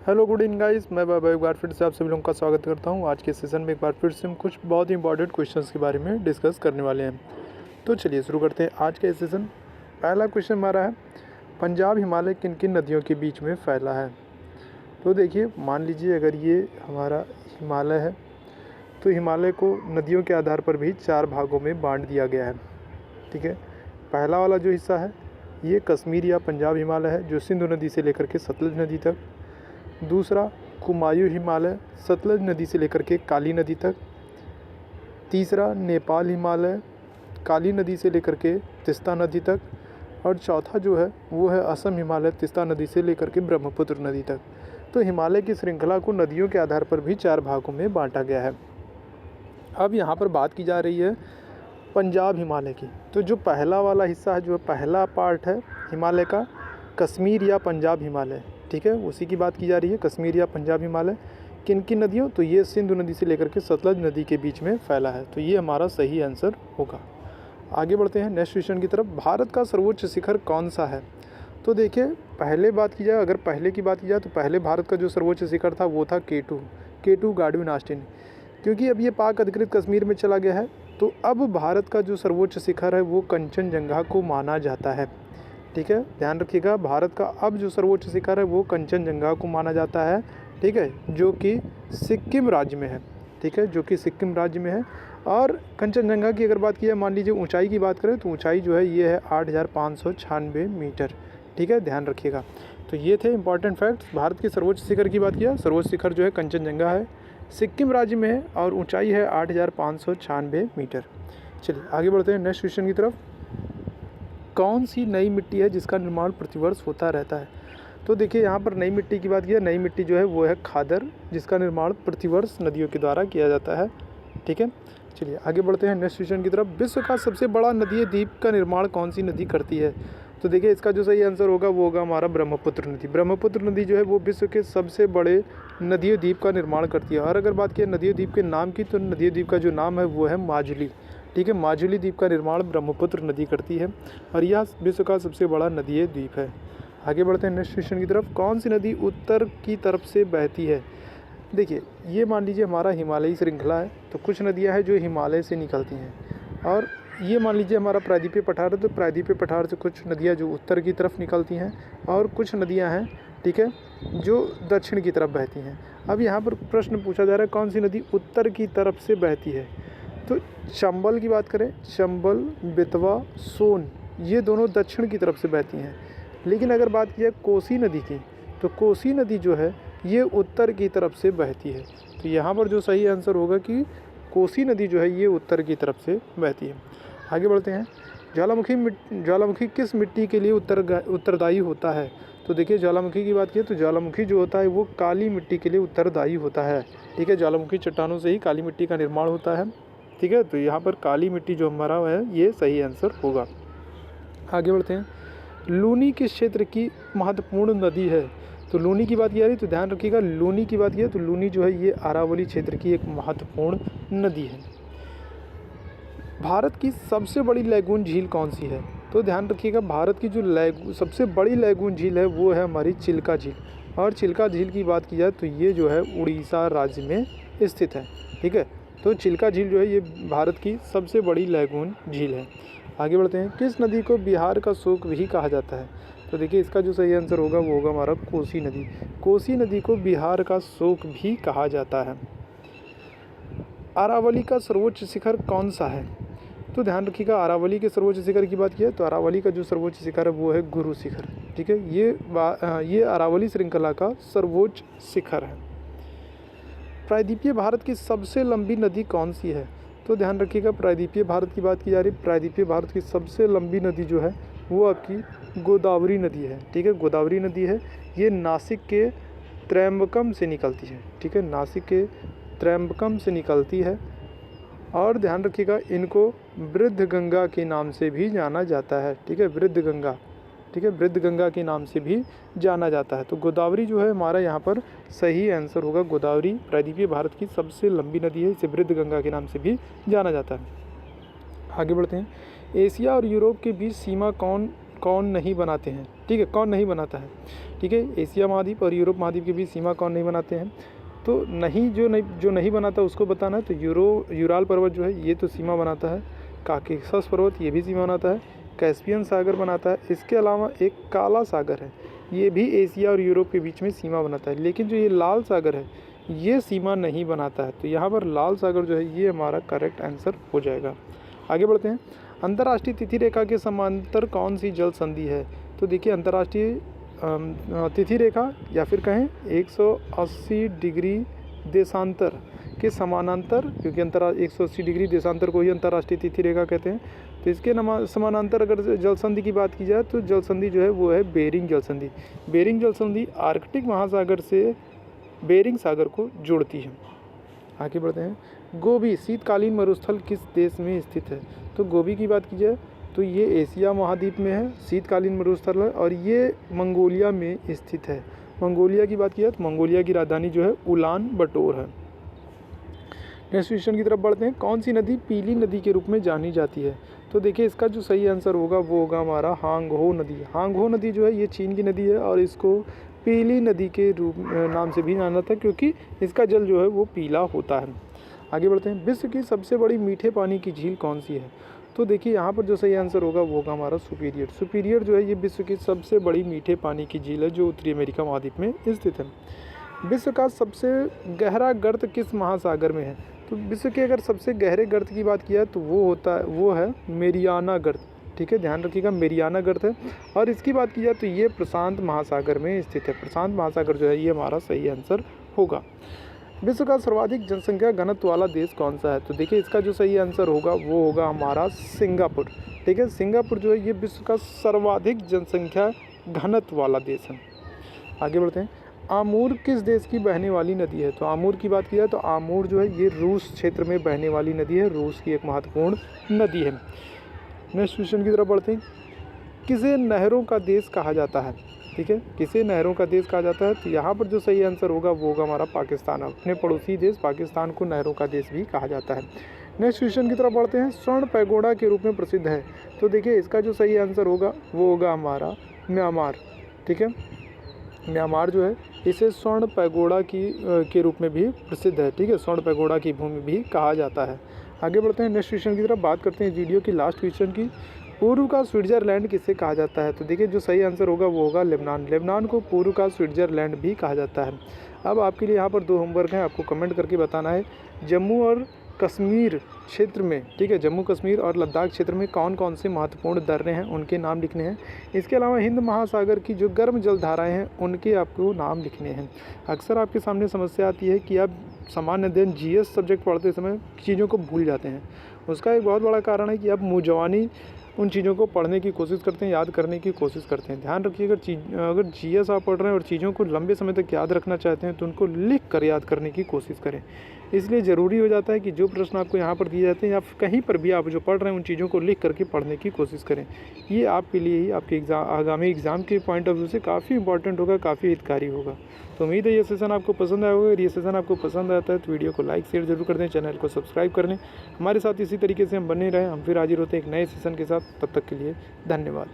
Hello good evening guys, मैं बाबा एक बार फिर से आप सभी लोगों का स्वागत करता हूं। आज के सेशन में एक बार फिर से हम कुछ बहुत ही इंपॉर्टेंट क्वेश्चंस के बारे में डिस्कस करने वाले हैं। तो चलिए शुरू करते हैं आज का सेशन। पहला क्वेश्चन हमारा है, पंजाब हिमालय किन किन नदियों के बीच में फैला है। तो देखिए, मान लीजिए अगर ये हमारा हिमालय है तो हिमालय को नदियों के आधार पर भी 4 भागों में बांट दिया गया है। ठीक है, पहला वाला जो हिस्सा है ये कश्मीर या पंजाब हिमालय है, जो सिंधु नदी से लेकर के सतलज नदी तक। दूसरा कुमायूं हिमालय, सतलज नदी से लेकर के काली नदी तक। तीसरा नेपाल हिमालय, काली नदी से लेकर के तीस्ता नदी तक। और चौथा जो है वो है असम हिमालय, तीस्ता नदी से लेकर के ब्रह्मपुत्र नदी तक। तो हिमालय की श्रृंखला को नदियों के आधार पर भी 4 भागों में बांटा गया है। अब यहाँ पर बात की जा रही है पंजाब हिमालय की। तो जो पहला वाला हिस्सा है, जो पहला पार्ट है हिमालय का, कश्मीर या पंजाब हिमालय, ठीक है, उसी की बात की जा रही है। कश्मीर या पंजाब हिमालय किन किन नदियों, तो ये सिंधु नदी से लेकर के सतलज नदी के बीच में फैला है। तो ये हमारा सही आंसर होगा। आगे बढ़ते हैं नेक्स्ट क्वेश्चन की तरफ। भारत का सर्वोच्च शिखर कौन सा है। तो देखिए, पहले बात की जाए, अगर पहले की बात की जाए तो पहले भारत का जो सर्वोच्च शिखर था वो था K2 गाडविन ऑस्टिन। क्योंकि अब ये पाक अधिकृत कश्मीर में चला गया है, तो अब भारत का जो सर्वोच्च शिखर है वो कंचनजंगा को माना जाता है। ठीक है, ध्यान रखिएगा, भारत का अब जो सर्वोच्च शिखर है वो कंचनजंगा को माना जाता है। ठीक है, जो कि सिक्किम राज्य में है। ठीक है, जो कि सिक्किम राज्य में है। और कंचनजंगा की अगर बात की जाए, मान लीजिए ऊंचाई की बात करें तो ऊंचाई जो है ये है 8,596 मीटर। ठीक है, ध्यान रखिएगा। तो ये थे इंपॉर्टेंट फैक्ट्स। भारत के सर्वोच्च शिखर की बात किया, सर्वोच्च शिखर जो है कंचनजंगा है, सिक्किम राज्य में है और ऊंचाई है 8,596 मीटर। चलिए आगे बढ़ते हैं नेक्स्ट क्वेश्चन की तरफ। कौन सी नई मिट्टी है जिसका निर्माण प्रतिवर्ष होता रहता है। तो देखिए, यहाँ पर नई मिट्टी की बात की है। नई मिट्टी जो है वो है खादर, जिसका निर्माण प्रतिवर्ष नदियों के द्वारा किया जाता है। ठीक है, चलिए आगे बढ़ते हैं नेक्स्ट क्वेश्चन की तरफ। विश्व का सबसे बड़ा नदीय द्वीप का निर्माण कौन सी नदी करती है। तो देखिए, इसका जो सही आंसर होगा वो होगा हमारा ब्रह्मपुत्र नदी। ब्रह्मपुत्र नदी जो है वो विश्व के सबसे बड़े नदीय द्वीप का निर्माण करती है। और अगर बात की नदीय द्वीप के नाम की, तो नदीय द्वीप का जो नाम है वो है माजुली। ठीक है, माजुली द्वीप का निर्माण ब्रह्मपुत्र नदी करती है और यह विश्व का सबसे बड़ा नदीय द्वीप है। आगे बढ़ते हैं नेक्स्ट क्वेश्चन की तरफ। कौन सी नदी उत्तर की तरफ से बहती है। देखिए, ये मान लीजिए हमारा हिमालयी श्रृंखला है, तो कुछ नदियां हैं जो हिमालय से निकलती हैं। और ये मान लीजिए हमारा प्रायद्वीपीय पठार है, तो प्रायद्वीपीय पठार से कुछ नदियाँ जो उत्तर की तरफ निकलती हैं और कुछ नदियाँ हैं, ठीक है, जो दक्षिण की तरफ बहती हैं। अब यहाँ पर प्रश्न पूछा जा रहा है कौन सी नदी उत्तर की तरफ से बहती है। तो चंबल की बात करें, चंबल, बेतवा, सोन, ये दोनों दक्षिण की तरफ से बहती हैं। लेकिन अगर बात की जाए कोसी नदी की, तो कोसी नदी जो है ये उत्तर की तरफ से बहती है। तो यहाँ पर जो सही आंसर होगा कि कोसी नदी जो है ये उत्तर की तरफ से बहती है। आगे बढ़ते हैं। ज्वालामुखी किस मिट्टी के लिए उत्तरदायी होता है। तो देखिए, ज्वालामुखी की बात की तो ज्वालामुखी जो होता है वो काली मिट्टी के लिए उत्तरदायी होता है। ठीक है, ज्वालामुखी चट्टानों से ही काली मिट्टी का निर्माण होता है। ठीक है, तो यहाँ पर काली मिट्टी जो हमारा है ये सही आंसर होगा। आगे बढ़ते हैं। लूनी किस क्षेत्र की महत्वपूर्ण नदी है। तो लूनी की बात की जा रही है, तो ध्यान रखिएगा, लूनी की बात की है तो लूनी जो है ये अरावली क्षेत्र की एक महत्वपूर्ण नदी है। भारत की सबसे बड़ी लैगून झील कौन सी है। तो ध्यान रखिएगा, भारत की जो सबसे बड़ी लैगून झील है वो है हमारी चिल्का झील। और चिल्का झील की बात की जाए तो ये जो है उड़ीसा राज्य में स्थित है। ठीक है, तो चिल्का झील जो है ये भारत की सबसे बड़ी लैगून झील है। आगे बढ़ते हैं। किस नदी को बिहार का शोक भी कहा जाता है। तो देखिए, इसका जो सही आंसर होगा वो होगा हमारा कोसी नदी। कोसी नदी को बिहार का शोक भी कहा जाता है। अरावली का सर्वोच्च शिखर कौन सा है। तो ध्यान रखिएगा, अरावली के सर्वोच्च शिखर की बात की है तो अरावली का जो सर्वोच्च शिखर है वो है गुरु शिखर। ठीक है, ये अरावली श्रृंखला का सर्वोच्च शिखर है। प्रायद्वीपीय भारत की सबसे लंबी नदी कौन सी है। तो ध्यान रखिएगा, प्रायद्वीपीय भारत की बात की जा रही है। प्रायद्वीपीय भारत की सबसे लंबी नदी जो है वो आपकी गोदावरी नदी है। ठीक है, गोदावरी नदी है, ये नासिक के त्रयंबकम से निकलती है। ठीक है, नासिक के त्रयंबकम से निकलती है। और ध्यान रखिएगा, इनको वृद्ध गंगा के नाम से भी जाना जाता है। ठीक है, वृद्ध गंगा, ठीक है, वृद्ध गंगा के नाम से भी जाना जाता है। तो गोदावरी जो है हमारा यहाँ पर सही आंसर होगा। गोदावरी प्रायद्वीपीय भारत की सबसे लंबी नदी है, इसे वृद्ध गंगा के नाम से भी जाना जाता है। आगे बढ़ते हैं। एशिया और यूरोप के बीच सीमा कौन नहीं बनाते हैं, ठीक है, कौन नहीं बनाता है, ठीक है। एशिया महाद्वीप और यूरोप महाद्वीप के बीच सीमा कौन नहीं बनाते हैं, तो जो नहीं बनाता उसको बताना है। तो यूराल पर्वत जो है ये तो सीमा बनाता है, काकेशस पर्वत ये भी सीमा बनाता है, कैस्पियन सागर बनाता है। इसके अलावा एक काला सागर है, ये भी एशिया और यूरोप के बीच में सीमा बनाता है, लेकिन जो ये लाल सागर है ये सीमा नहीं बनाता है। तो यहाँ पर लाल सागर जो है ये हमारा करेक्ट आंसर हो जाएगा। आगे बढ़ते हैं। अंतर्राष्ट्रीय तिथि रेखा के समांतर कौन सी जल संधि है, तो देखिए अंतर्राष्ट्रीय तिथि रेखा या फिर कहें 180 डिग्री देशांतर के समानांतर, क्योंकि 180 डिग्री देशांतर को ही अंतर्राष्ट्रीय तिथि रेखा कहते हैं। तो इसके समानांतर अगर जल संधि की बात की जाए तो जल संधि जो है वो है बेरिंग जल संधि। बेरिंग जल संधि आर्कटिक महासागर से बेरिंग सागर को जोड़ती है। आगे बढ़ते हैं। गोबी शीतकालीन मरुस्थल किस देश में स्थित है, तो गोबी की बात की जाए तो ये एशिया महाद्वीप में है, शीतकालीन मरुस्थल है और ये मंगोलिया में स्थित है। मंगोलिया की बात की जाए तो मंगोलिया की राजधानी जो है उलान बटोर है। नेक्स्ट क्वेश्चन की तरफ बढ़ते हैं। कौन सी नदी पीली नदी के रूप में जानी जाती है, तो देखिए इसका जो सही आंसर होगा वो होगा हमारा हांगहो नदी। हांगहो नदी जो है ये चीन की नदी है और इसको पीली नदी के रूप नाम से भी जाना जाता है, क्योंकि इसका जल जो है वो पीला होता है। आगे बढ़ते हैं। विश्व की सबसे बड़ी मीठे पानी की झील कौन सी है, तो देखिए यहाँ पर जो सही आंसर होगा वो होगा हमारा सुपीरियर। सुपीरियर जो है ये विश्व की सबसे बड़ी मीठे पानी की झील है जो उत्तरी अमेरिका महाद्वीप में स्थित है। विश्व का सबसे गहरा गर्त किस महासागर में है, तो विश्व के अगर सबसे गहरे गर्त की बात किया तो वो है मेरियाना गर्त, ठीक है, ध्यान रखिएगा मेरियाना गर्त है। और इसकी बात की जाए तो ये प्रशांत महासागर में स्थित है। प्रशांत महासागर जो है ये हमारा सही आंसर होगा। विश्व का सर्वाधिक जनसंख्या घनत्व वाला देश कौन सा है, तो देखिए इसका जो सही आंसर होगा वो होगा हमारा सिंगापुर, ठीक है। सिंगापुर जो है ये विश्व का सर्वाधिक जनसंख्या घनत्व वाला देश है। आगे बढ़ते हैं। आमूर किस देश की बहने वाली नदी है, तो आमूर की बात की जाए तो आमूर जो है ये रूस क्षेत्र में बहने वाली नदी है, रूस की एक महत्वपूर्ण नदी है। नेक्स्ट क्वेश्चन की तरफ बढ़ते हैं। किसे नहरों का देश कहा जाता है, ठीक है, किसे नहरों का देश कहा जाता है, तो यहाँ पर जो सही आंसर होगा वो होगा हमारा पाकिस्तान। अपने पड़ोसी देश पाकिस्तान को नहरों का देश भी कहा जाता है। नेक्स्ट क्वेश्चन की तरफ बढ़ते हैं। स्वर्ण पैगोडा के रूप में प्रसिद्ध है, तो देखिए इसका जो सही आंसर होगा वो होगा हमारा म्यांमार, ठीक है। म्यांमार जो है इसे स्वर्ण पैगोडा के रूप में भी प्रसिद्ध है, ठीक है, स्वर्ण पैगोडा की भूमि भी कहा जाता है। आगे बढ़ते हैं। नेक्स्ट क्वेश्चन की तरफ बात करते हैं वीडियो की लास्ट क्वेश्चन की। पूर्व का स्विट्जरलैंड किसे कहा जाता है, तो देखिए जो सही आंसर होगा वो होगा लेबनान। लेबनान को पूर्व का स्विट्जरलैंड भी कहा जाता है। अब आपके लिए यहाँ पर 2 होमवर्क हैं, आपको कमेंट करके बताना है जम्मू और कश्मीर क्षेत्र में, ठीक है, जम्मू कश्मीर और लद्दाख क्षेत्र में कौन कौन से महत्वपूर्ण दर्रे हैं उनके नाम लिखने हैं। इसके अलावा हिंद महासागर की जो गर्म जल धाराएँ हैं उनके आपको नाम लिखने हैं। अक्सर आपके सामने समस्या आती है कि आप सामान्य अध्ययन जीएस सब्जेक्ट पढ़ते समय चीज़ों को भूल जाते हैं। उसका एक बहुत बड़ा कारण है कि आप मुँहजबानी उन चीज़ों को पढ़ने की कोशिश करते हैं, याद करने की कोशिश करते हैं। ध्यान रखिए अगर जीएस आप पढ़ रहे हैं और चीज़ों को लंबे समय तक याद रखना चाहते हैं तो उनको लिख कर याद करने की कोशिश करें। इसलिए ज़रूरी हो जाता है कि जो प्रश्न आपको यहाँ पर दिए जाते हैं या कहीं पर भी आप जो पढ़ रहे हैं उन चीज़ों को लिख करके पढ़ने की कोशिश करें। ये आपके लिए ही आपके आगामी एग्ज़ाम के पॉइंट ऑफ व्यू से काफ़ी इंपॉर्टेंट होगा, काफ़ी हितकारी होगा। तो उम्मीद है ये सेशन आपको पसंद आया होगा। अगर ये सेशन आपको पसंद आता है तो वीडियो को लाइक शेयर जरूर कर दें, चैनल को सब्सक्राइब कर लें। हमारे साथ इसी तरीके से हम बने रहें। हम फिर हाजिर होते हैं एक नए सेशन के साथ। तब तक के लिए धन्यवाद।